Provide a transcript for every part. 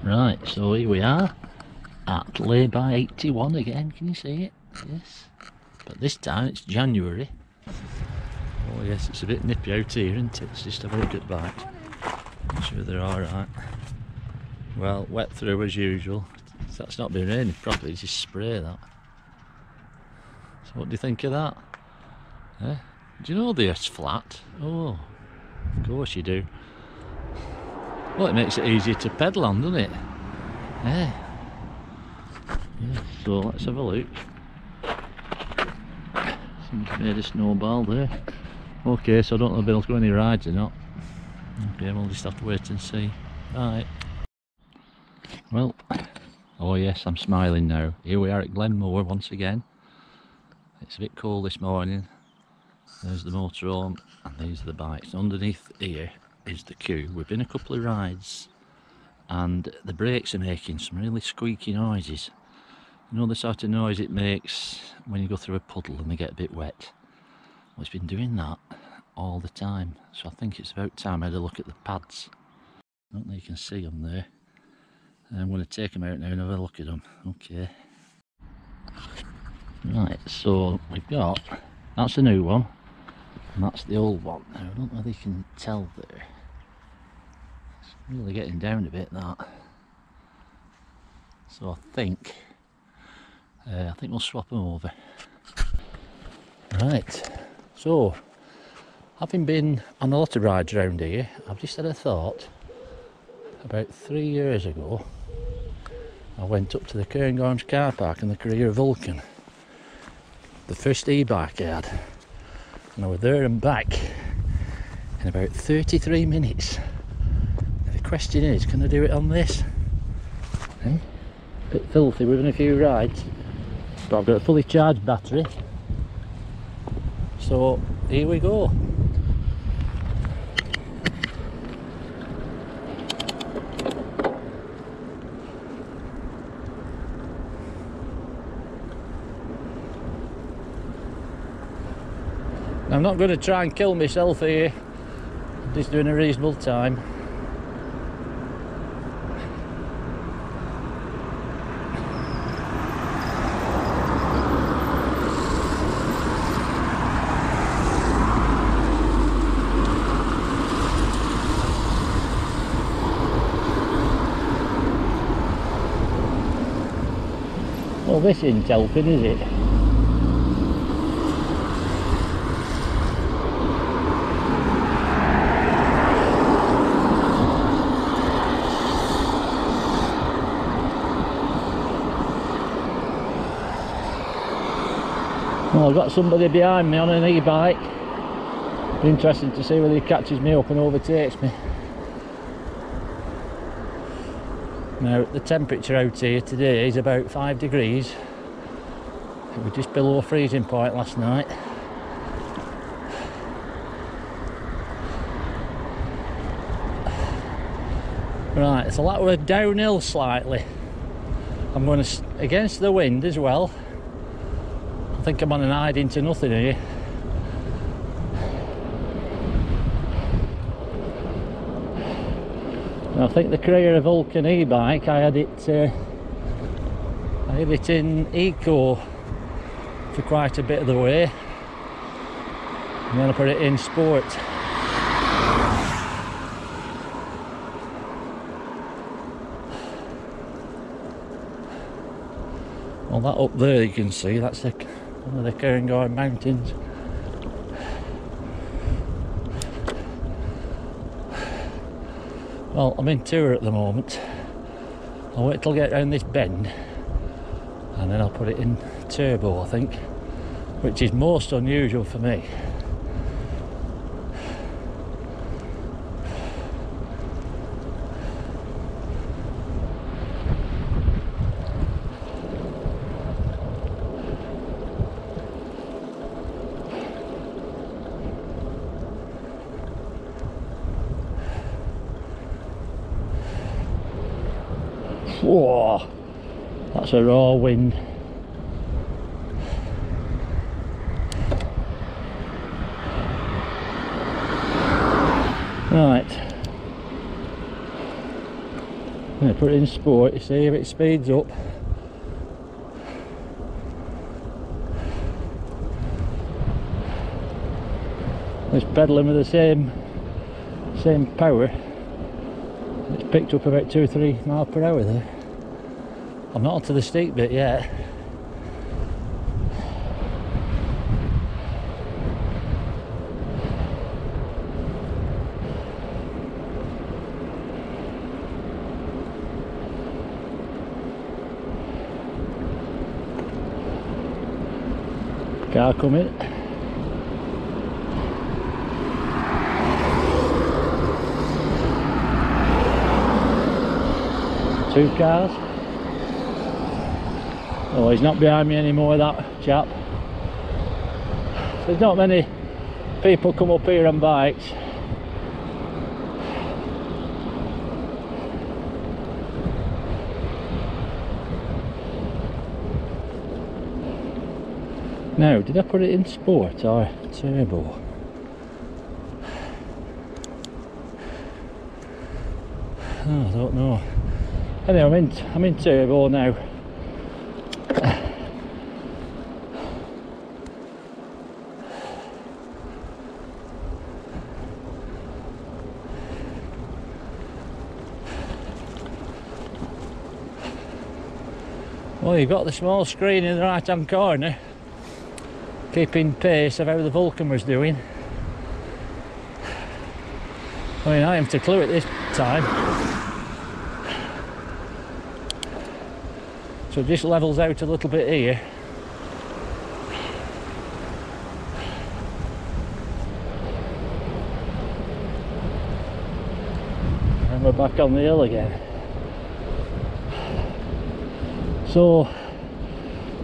Right, so here we are at lay-by 81 again. Can you see it? Yes. But this time it's January. Oh yes, it's a bit nippy out here, isn't it? Let's just have a look at the bike. Make sure they're alright. Well, wet through as usual. That's not been raining properly, just spray that. So what do you think of that? Eh? Do you know the Earth's flat? Oh, of course you do. Well, it makes it easier to pedal on, doesn't it? Yeah. So let's have a look. Somebody's made a snowball there. Okay, so I don't know if they'll go any rides or not. Okay, we'll just have to wait and see. Right. Well, oh yes, I'm smiling now. Here we are at Glenmore once again. It's a bit cold this morning. There's the motorhome and these are the bikes. Underneath here is the queue. We've been a couple of rides and the brakes are making some really squeaky noises. You know the sort of noise it makes when you go through a puddle and they get a bit wet? Well, it's been doing that all the time, so I think it's about time I had a look at the pads. I don't know if you can see them there. I'm going to take them out now and have a look at them. Okay. Right, so we've got, that's the new one and that's the old one. Now I don't know if you can tell there. It's really getting down a bit, that. So I think we'll swap them over. Right, so having been on a lot of rides around here, I've just had a thought. About 3 years ago I went up to the Cairngorm car park in the Carrera Vulcan, the first e-bike I had, and I was there and back in about 33 minutes. Now the question is, can I do it on this? Eh? Bit filthy with a few rides, but I've got a fully charged battery, so here we go. I'm not going to try and kill myself here, I'm just doing a reasonable time. Well, this isn't helping, is it? Well, I've got somebody behind me on an e-bike. Be interesting to see whether he catches me up and overtakes me. Now, the temperature out here today is about 5 degrees. It was just below freezing point last night. Right, it's a lot of downhill slightly. I'm going against the wind as well. I think I'm on an hide into nothing here. I think the Carrera Vulcan e-bike, I had it in Eco for quite a bit of the way, and then I put it in Sport. Well, that up there you can see, that's one of the Cairngorm mountains. Well, I'm in tour at the moment. I'll wait till I get around this bend and then I'll put it in turbo, I think, which is most unusual for me. Whoa, that's a raw wind. Right, I'm going to put it in sport, you see if it speeds up. It's pedalling with the same power. It's picked up about 2 or 3 miles per hour there. I'm not onto the steep bit yet. Car coming. Two cars. Oh, he's not behind me anymore, that chap. There's not many people come up here on bikes. Now, did I put it in sport or turbo? Oh, I don't know. Anyway, I'm in turbo now. Well, you've got the small screen in the right hand corner, keeping pace of how the Vulcan was doing. I mean, I haven't a clue at this time. So it just levels out a little bit here. And we're back on the hill again. So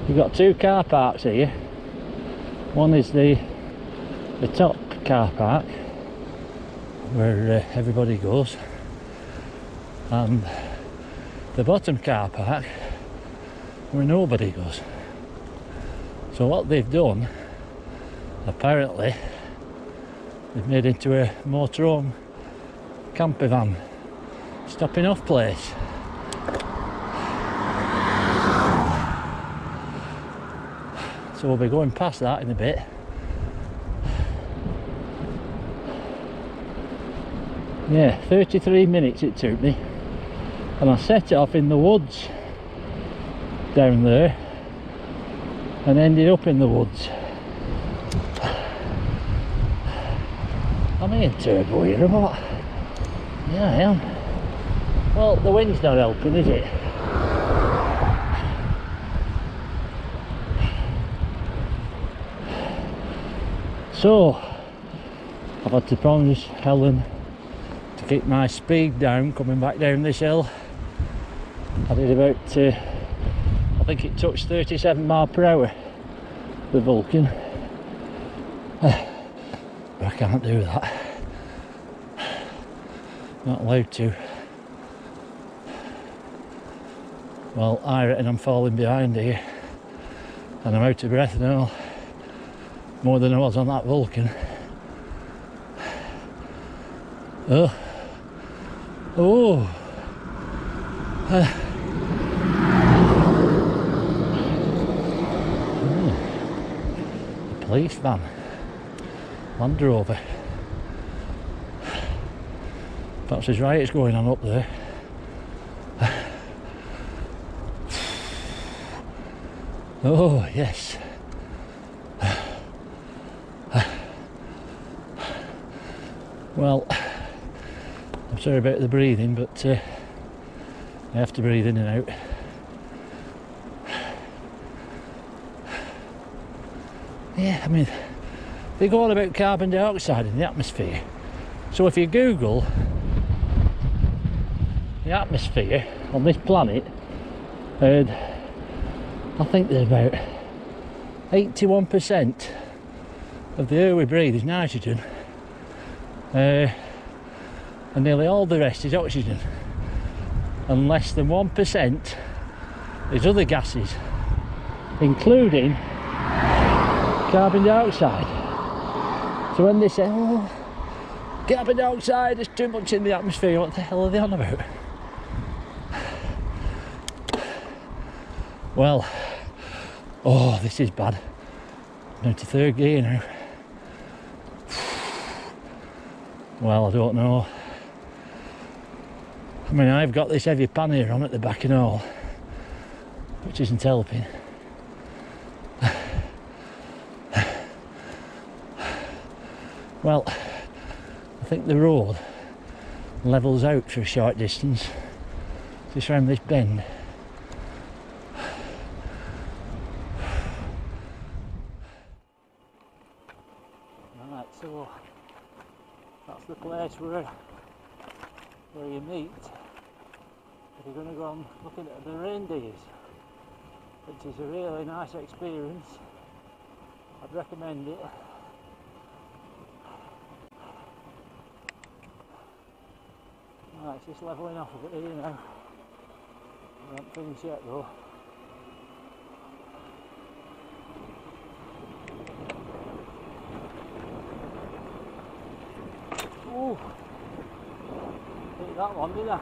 we've got 2 car parks here. One is the top car park where everybody goes, and the bottom car park where nobody goes. So what they've done, apparently, they've made into a motorhome camper van stopping off place. So we'll be going past that in a bit. Yeah, 33 minutes it took me, and I set it off in the woods down there and ended up in the woods. I'm in turbo here or what? Yeah, I am. Well, the wind's not helping, is it? So I've had to promise Helen to keep my speed down coming back down this hill. I did about I think it touched 37 miles per hour, the Vulcan. But I can't do that. Not allowed to. Well, I reckon I'm falling behind here, and I'm out of breath now, more than I was on that Vulcan. Oh, the police van, Land Rover. Perhaps there's riots going on up there. Oh yes. Well, I'm sorry about the breathing, but I have to breathe in and out. Yeah, I mean, they go on about carbon dioxide in the atmosphere. So if you Google the atmosphere on this planet, I think there's about 81% of the air we breathe is nitrogen. And nearly all the rest is oxygen, and less than 1% is other gases, including carbon dioxide. So when they say, oh, carbon dioxide, there's too much in the atmosphere, what the hell are they on about? Well, oh, this is bad. I'm into third gear now. Well, I don't know. I mean, I've got this heavy pannier on at the back and all, which isn't helping. Well, I think the road levels out for a short distance just round this bend. Right, so that's the place where you meet if you're going to go on looking at the reindeers, which is a really nice experience. I'd recommend it. Right, it's just levelling off a bit here now. I haven't finished yet though. Ooh, hit that one, didn't I?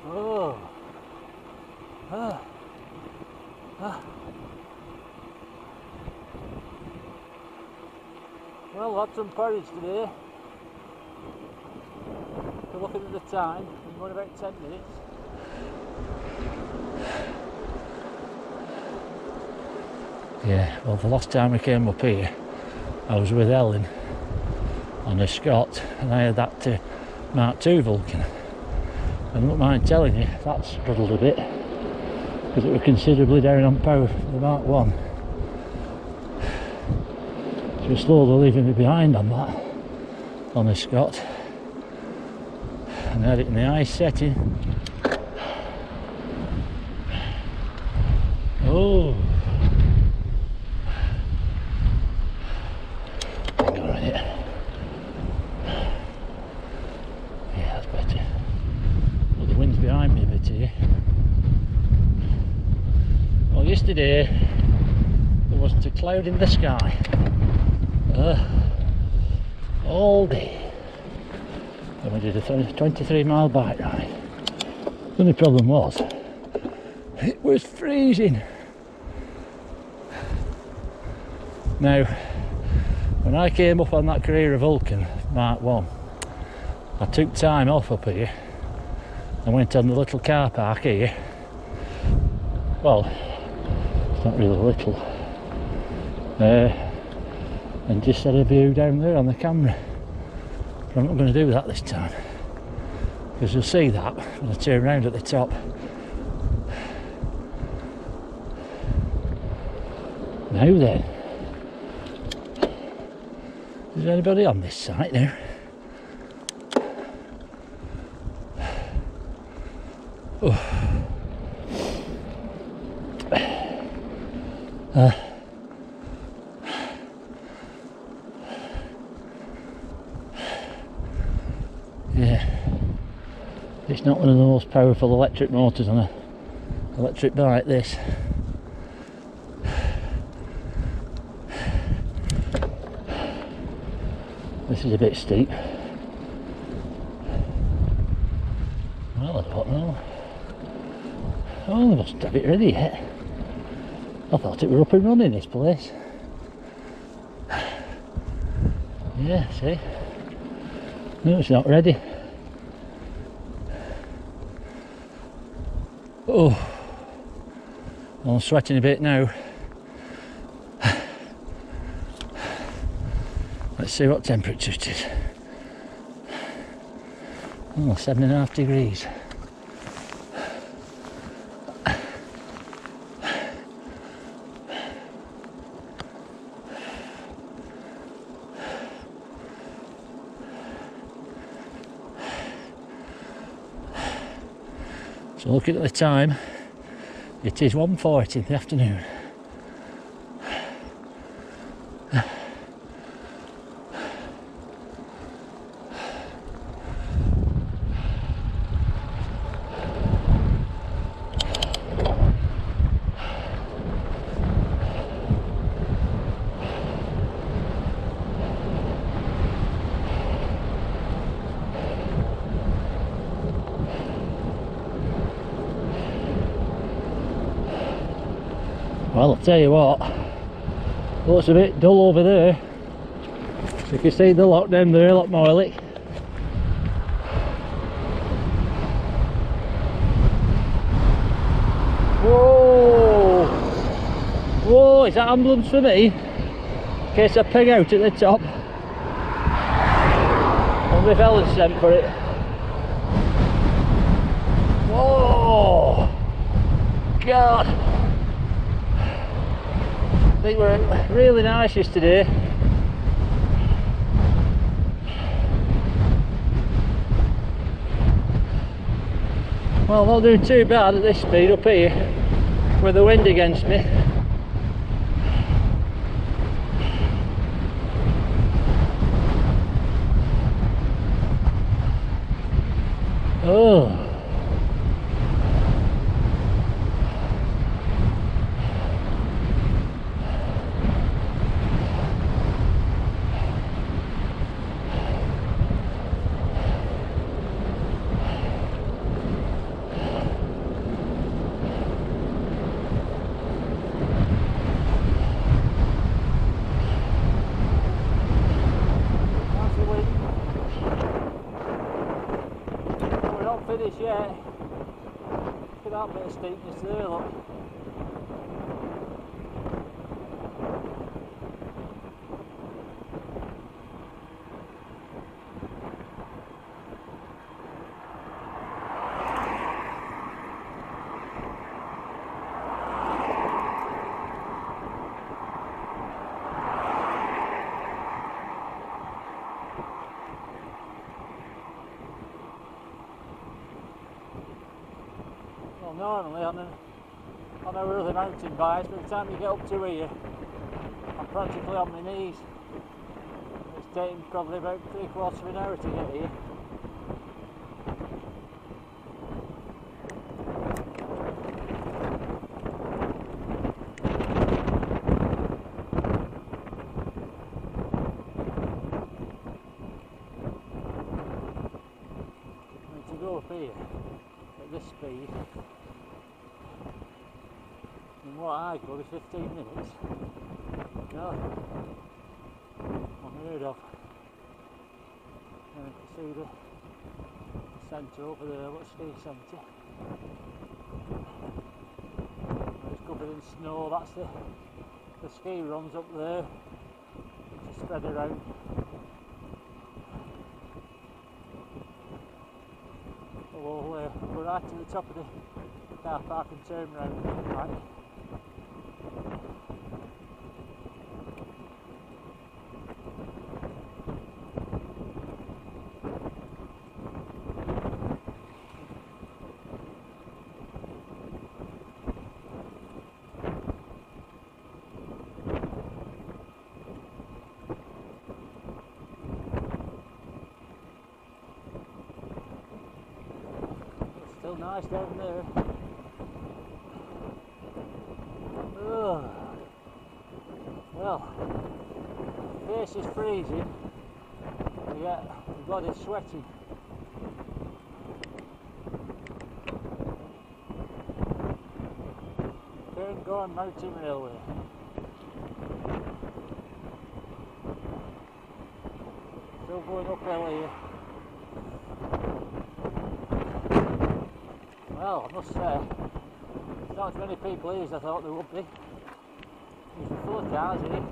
Oh. Well, I had some porridge today. We're looking at the time, we're going about 10 minutes. Yeah, well, the last time I came up here, I was with Ellen on a Scott, and I had that Mark II Vulcan. I don't mind telling you, that struggled a bit because it was considerably down on power for the Mark I. So we're slowly leaving me behind on that, on the Scott. And I had it in the ice setting. Oh! Hang on a minute. Yeah, that's better. Well, the wind's behind me a bit here. Well, yesterday there wasn't a cloud in the sky all day, and we did a 23-mile bike ride. The only problem was it was freezing. Now, when I came up on that Carrera Vulcan Mark I took time off up here and went on the little car park here. Well, it's not really little. And just had a view down there on the camera. But I'm not going to do that this time, because you'll see that when I turn around at the top. Now then, is there anybody on this site now? Oh. Yeah, it's not one of the most powerful electric motors on an electric bike, this. This is a bit steep. Well, I don't know. Oh, they mustn't have it ready yet. I thought it were up and running, this place. Yeah, see? No, it's not ready. Oh, well, I'm sweating a bit now. Let's see what temperature it is. Oh, 7.5 degrees. So looking at the time, it is 1:40 in the afternoon. Well, I'll tell you what, looks a bit dull over there. You can see the lock down there, look more like. Whoa! Whoa, is that ambulance for me? In case I peg out at the top. I wonder if Ellen's sent for it. Whoa! God! I think we're really nice yesterday. Well, I'm not doing too bad at this speed up here with the wind against me. Oh. Finished yet. Look at that bit of steepness there, look. Normally on our other mountain bikes, by the time you get up to here, I'm practically on my knees. It's taking probably about 3/4 of an hour to get here. And to go up here at this speed, in what I go is 15 minutes. God, unheard of. And you can see the centre over there, what ski centre. It's covered in snow, that's the ski runs up there, which is spread around. We'll go right to the top of the car park and turn around and come back. Still nice down there. Ugh. Well, face is freezing, yet the body's sweating. Cairngorm Mountain Railway. Still going uphill here. Well, I must say, there's not as many people here as I thought there would be. There's full of cars here.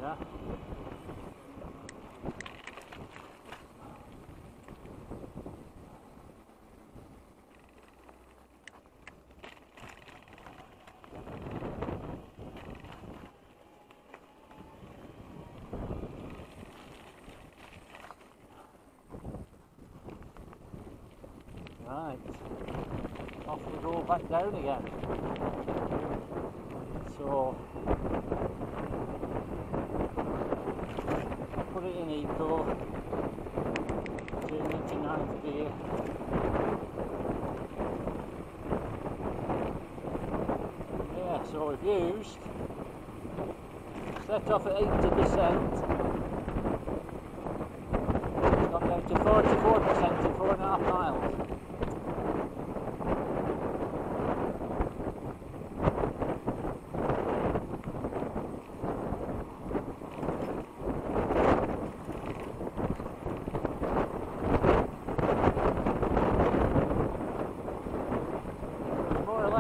Yeah. Right, off we go back down again. So, put it in eco, turn it to 9th gear. Yeah, so we've used, set off at 80%, it's gone down to 44% in 4.5 miles.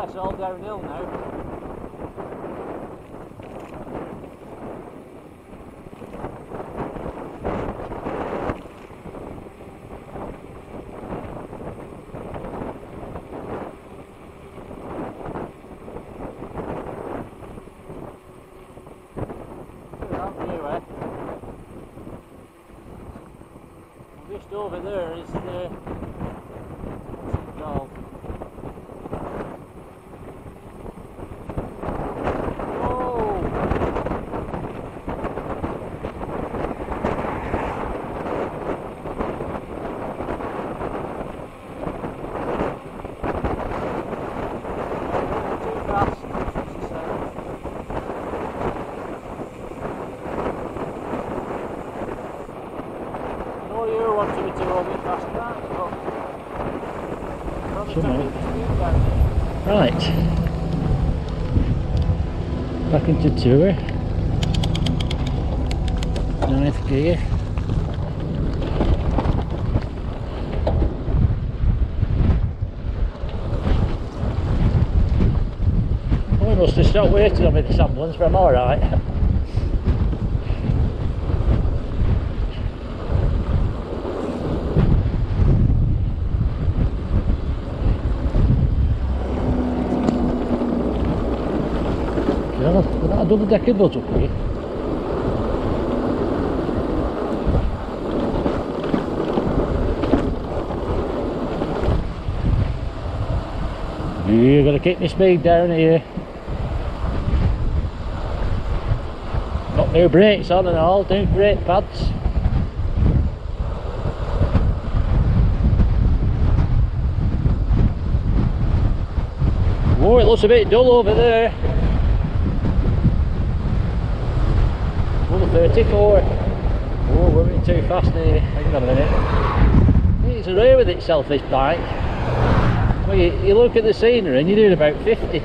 It's all downhill now. Just over there is the, what's it called? Right, back into tour, 9th gear. Oh, we must have stopped waiting on me this ambulance, but I'm alright. We've got a double decker bus up here. You've got to keep my speed down here. Got new brakes on and all, new brake pads. Oh, it looks a bit dull over there. 34. Oh, we're running too fast here. Hang on a minute. It's array with itself, this bike. Well, you look at the scenery and you're doing about 50.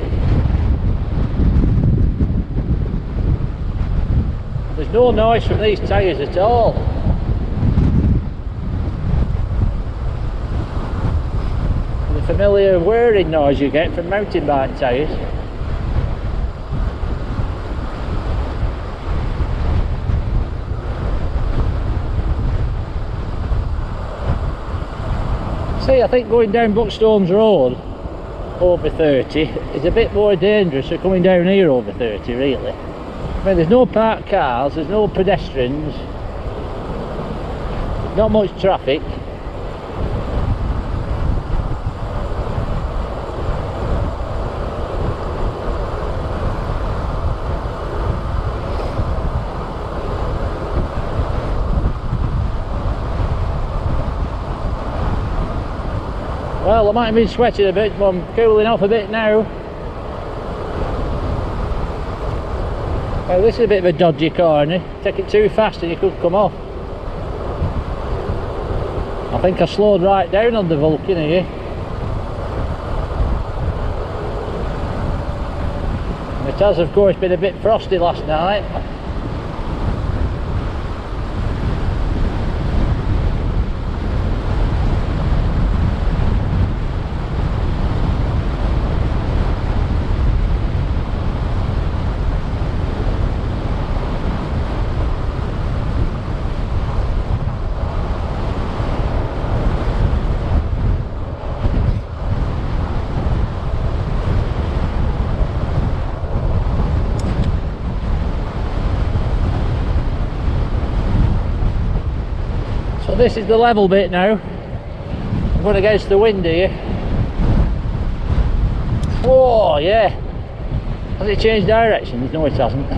There's no noise from these tyres at all. The familiar whirring noise you get from mountain bike tyres. See, I think going down Buckstones Road over 30 is a bit more dangerous than coming down here over 30, really. I mean, there's no parked cars, there's no pedestrians, not much traffic. Well, I might have been sweating a bit, but I'm cooling off a bit now. Well, this is a bit of a dodgy corner. Take it too fast and you could come off. I think I slowed right down on the Vulcan here. It has, of course, been a bit frosty last night. This is the level bit now. I'm going against the wind here. Oh yeah! Has it changed directions? No, it hasn't.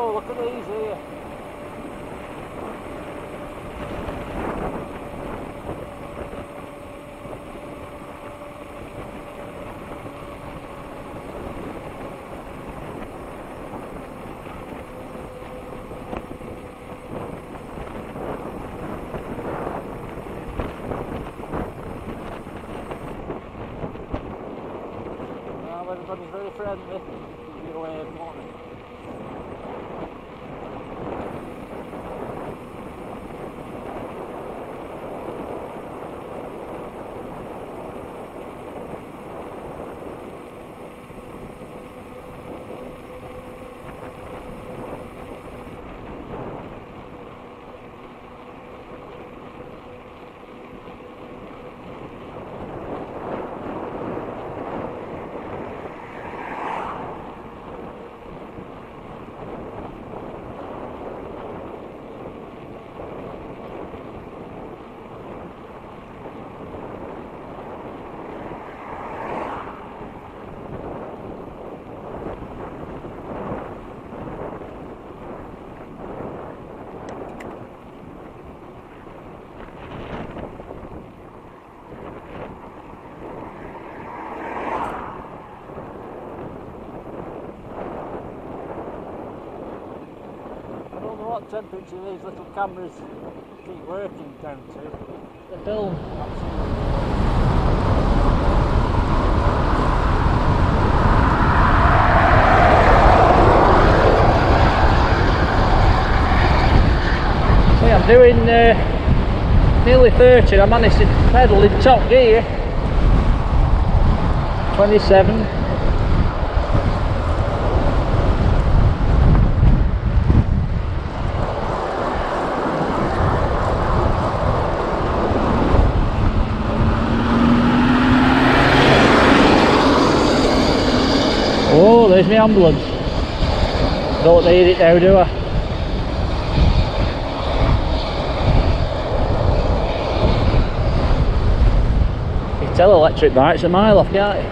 Look at these here. Well, everybody's very friendly. Keep you away, don't they? What temperature these little cameras keep working down to. The film. See, I'm doing nearly 30. I managed to pedal in top gear. 27. Oh, there's my ambulance. Don't need it now, do I? You can tell electric bikes a mile off, can't you?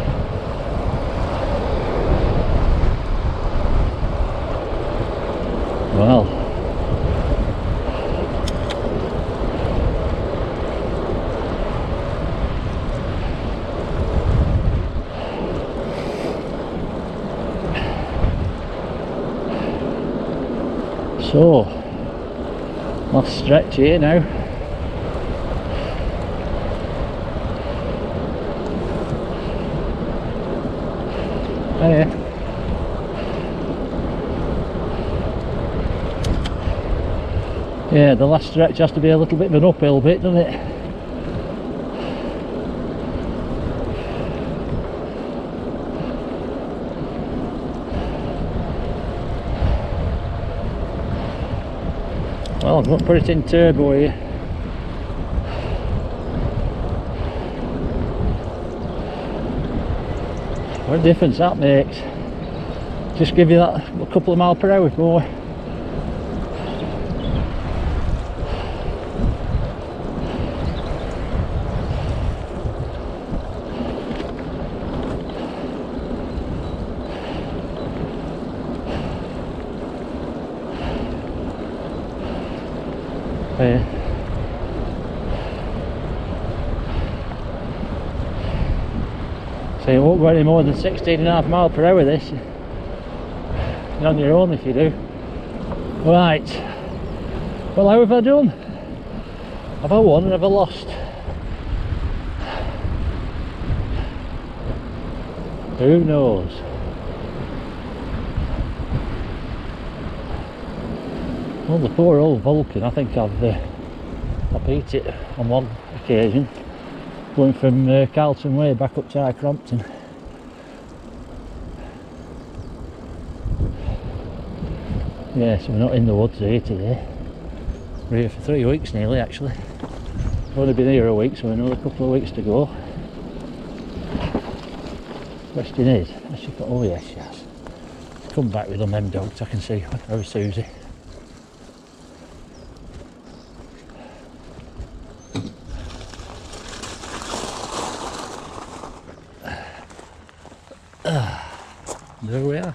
Well. So, last stretch here now. Oh yeah. Yeah, the last stretch has to be a little bit of an uphill bit, doesn't it? Well, I'm going to put it in turbo here. What a difference that makes. Just give you that a couple of miles per hour more. So it won't go any more than 16.5 miles per hour this. You're on your own if you do. Right. Well, how have I done? Have I won or have I lost? Who knows? Well, the poor old Vulcan, I think I beat it on one occasion, going from Carlton Way back up to Cairngorm. Yeah, so we're not in the woods here today. We're here for 3 weeks nearly, actually. We've only been here a week, so another couple of weeks to go. Question is, has she got, oh yes she has. Come back with them dogs, I can see. How's Susie? There we are.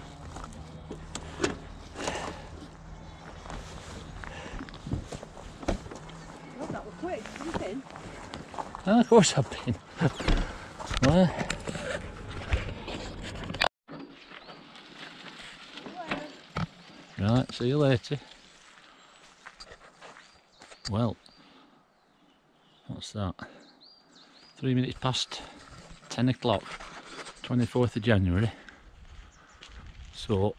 Well, that was quick. Have you been? Of course I've been. Well, right, see you later. Well, what's that? 3 minutes past 10 o'clock, 24th of January. So,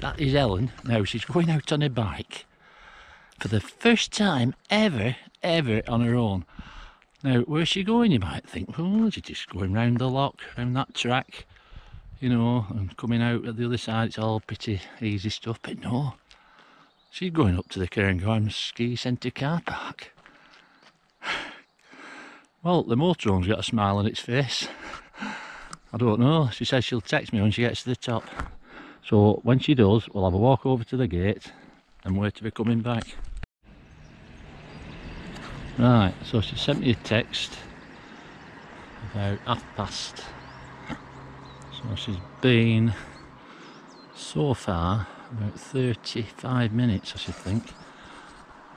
that is Ellen. Now she's going out on a bike for the first time ever on her own. Now, where's she going, you might think? Well, she's just going round the lock, round that track, you know, and coming out at the other side. It's all pretty easy stuff, but no. She's going up to the Cairngorm Ski Centre car park. Well, the motorhome's got a smile on its face. I don't know. She says she'll text me when she gets to the top. So when she does, we'll have a walk over to the gate and wait for her coming back. Right, so she sent me a text about 1:30. So she's been so far about 35 minutes, I should think.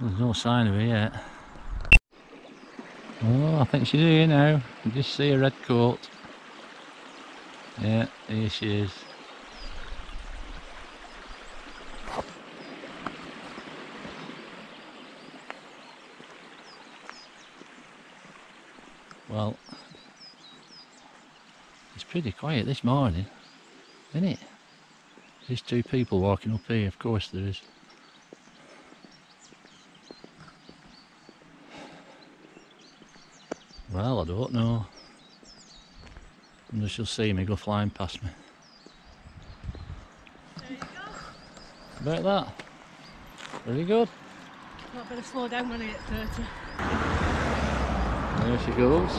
There's no sign of her yet. Oh, I think she's here now. You just see a red coat. Yeah, here she is. Well, it's pretty quiet this morning, isn't it? There's 2 people walking up here, of course there is. Well, I don't know. I wonder if she'll see me go flying past me. There you go. About that. Very good. Well, I better slow down when I hit 30. There she goes.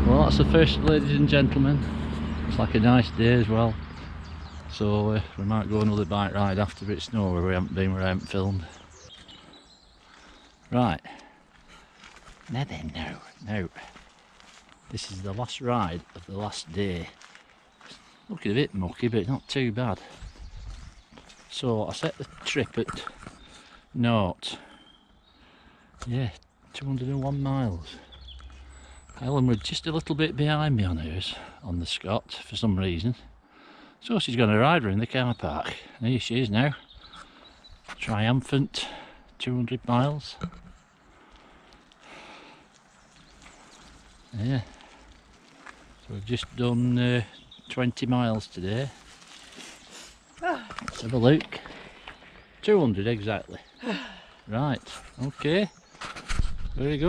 Well, that's the first, ladies and gentlemen. It's like a nice day as well. So we might go another bike ride after it's snow where we haven't been, where I haven't filmed. Right. Now then, no. This is the last ride of the last day. Looking a bit mucky, but not too bad. So I set the trip at 0. Yeah, 201 miles. Ellen was just a little bit behind me on hers, on the Scott, for some reason. So she's going to ride her in the car park. And here she is now. Triumphant 200 miles. Yeah. So we've just done 20 miles today. Let's have a look. 200 exactly. Right, okay. Very good.